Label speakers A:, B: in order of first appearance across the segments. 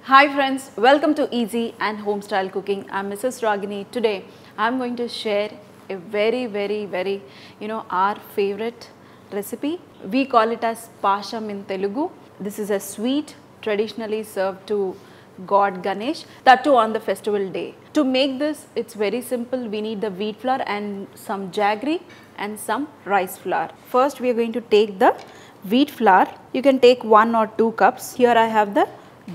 A: Hi friends, welcome to Easy and Home Style Cooking. I'm Mrs. Ragini. Today I'm going to share a very our favorite recipe. We call it as Pasham in Telugu. This is a sweet traditionally served to God Ganesh, that too on the festival day. To make this, it's very simple. We need the wheat flour and some jaggery and some rice flour. First we are going to take the wheat flour. You can take 1 or 2 cups. Here I have the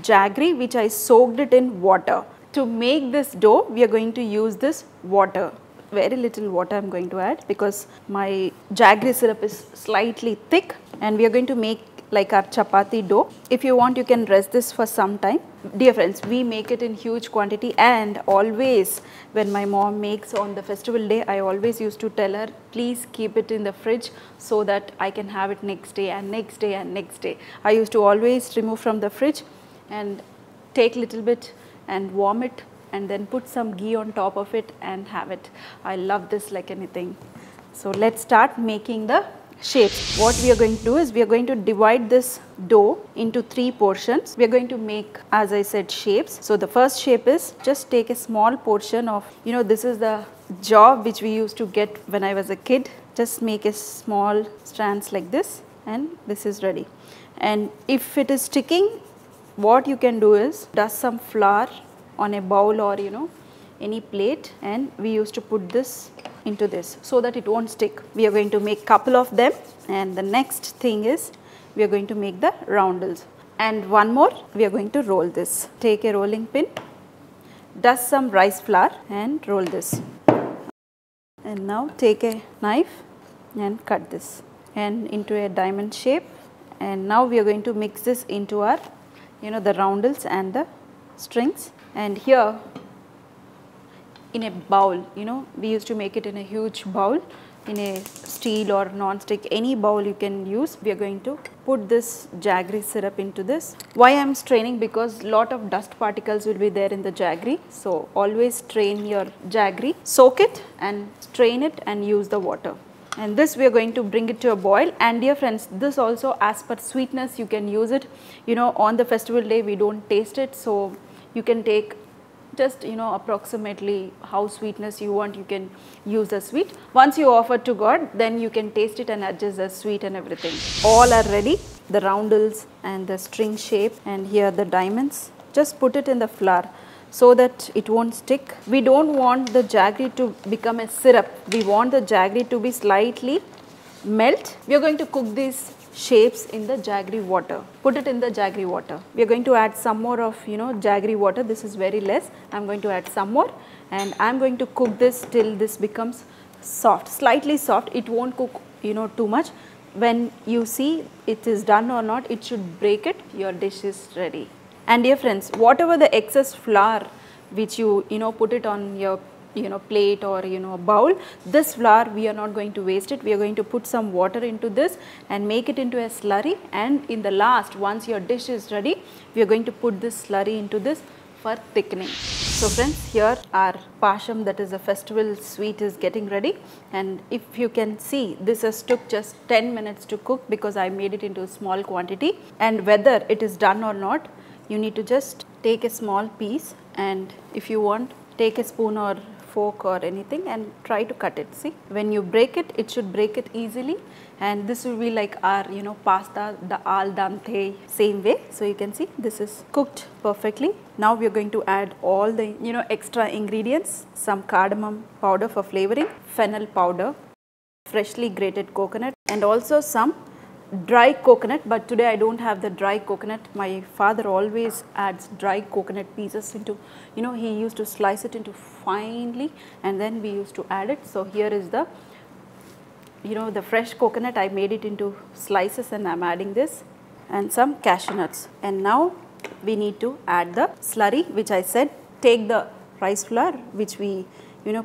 A: jaggery which I soaked it in water. To make this dough, we are going to use this water. Very little water I am going to add because my jaggery syrup is slightly thick and we are going to make like our chapati dough. If you want, you can rest this for some time. Dear friends, we make it in huge quantity, and always when my mom makes on the festival day, I always used to tell her, please keep it in the fridge so that I can have it next day and next day and next day. I used to always remove from the fridge and take little bit and warm it and then put some ghee on top of it and have it. I love this like anything. So let's start making the shapes. What we are going to do is we are going to divide this dough into 3 portions. We are going to make, as I said, shapes. So the first shape is just take a small portion of, this is the job which we used to get when I was a kid. Just make a small strands like this and this is ready. And if it is sticking, what you can do is dust some flour on a bowl or any plate, and we used to put this into this so that it won't stick. We are going to make couple of them, and the next thing is we are going to make the roundels, and one more we are going to roll this. Take a rolling pin, dust some rice flour and roll this, and now take a knife and cut this and into a diamond shape. And now we are going to mix this into our the roundels and the strings. And here in a bowl, we used to make it in a huge bowl, in a steel or non-stick, any bowl you can use. We are going to put this jaggery syrup into this. Why I am straining? Because lot of dust particles will be there in the jaggery. So always strain your jaggery, soak it and strain it and use the water. And this we are going to bring it to a boil. And dear friends, this also as per sweetness you can use it. On the festival day we don't taste it, so you can take just approximately how sweetness you want, you can use the sweet. Once you offer to God, then you can taste it and adjust the sweet and everything. All are ready, the roundels and the string shape, and here the diamonds. Just put it in the flour so that it won't stick. We don't want the jaggery to become a syrup. We want the jaggery to be slightly melt. We are going to cook these shapes in the jaggery water. Put it in the jaggery water. We are going to add some more of jaggery water. This is very less. I am going to add some more, and I am going to cook this till this becomes soft, slightly soft. It won't cook too much. When you see it is done or not, it should break it. Your dish is ready. And dear friends, whatever the excess flour which you put it on your plate or bowl, this flour we are not going to waste it. We are going to put some water into this and make it into a slurry, and in the last, once your dish is ready, we are going to put this slurry into this for thickening. So friends, here our pasham, that is a festival sweet, is getting ready. And if you can see, this has took just 10 minutes to cook because I made it into a small quantity. And whether it is done or not, you need to just take a small piece, and if you want, take a spoon or fork or anything and try to cut it. See, when you break it, it should break it easily, and this will be like our pasta, the al dente, same way. So you can see this is cooked perfectly. Now we are going to add all the extra ingredients: some cardamom powder for flavoring, fennel powder, freshly grated coconut, and also some dry coconut. But today I don't have the dry coconut. My father always adds dry coconut pieces into, he used to slice it into finely and then we used to add it. So here is the the fresh coconut. I made it into slices and I'm adding this, and some cashew nuts. And now we need to add the slurry, which I said, take the rice flour which we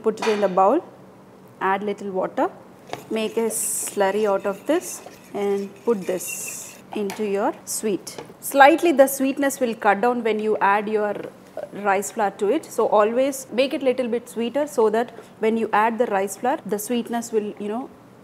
A: put it in the bowl, add little water, make a slurry out of this and put this into your sweet. Slightly the sweetness will cut down when you add your rice flour to it. So always make it little bit sweeter so that when you add the rice flour, the sweetness will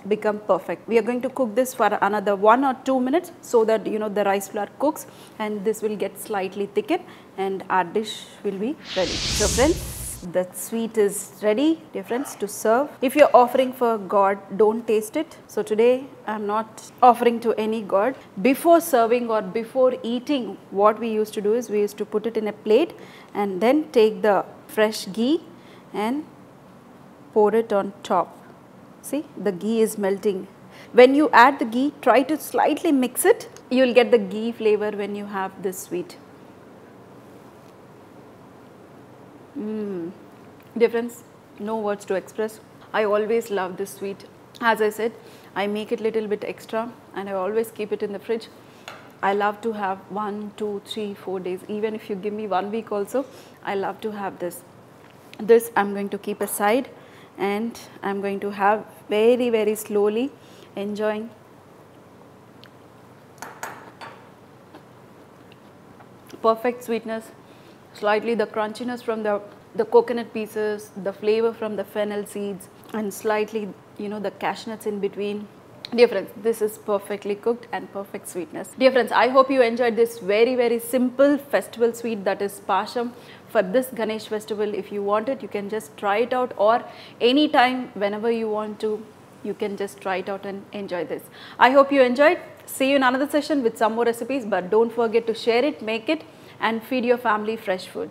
A: become perfect. We are going to cook this for another 1 or 2 minutes so that the rice flour cooks and this will get slightly thickened and our dish will be ready. So friends, the sweet is ready, dear friends, to serve. If you are offering for God, don't taste it. So today I am not offering to any God. Before serving or before eating, what we used to do is we used to put it in a plate and then take the fresh ghee and pour it on top. See, the ghee is melting. When you add the ghee, try to slightly mix it. You will get the ghee flavor when you have this sweet. Dear friends, no words to express. I always love this sweet. As I said, I make it little bit extra and I always keep it in the fridge. I love to have 1, 2, 3, 4 days. Even if you give me 1 week also, I love to have this. This I am going to keep aside and I am going to have very, very slowly, enjoying. Perfect sweetness, slightly the crunchiness from the coconut pieces, the flavor from the fennel seeds and slightly the cashew nuts in between. Dear friends, this is perfectly cooked and perfect sweetness. Dear friends, I hope you enjoyed this very, very simple festival sweet, that is Pasham. For this Ganesh festival, if you want it, you can just try it out, or anytime whenever you want to, you can just try it out and enjoy this. I hope you enjoyed. See you in another session with some more recipes, but don't forget to share it, make it and feed your family fresh food.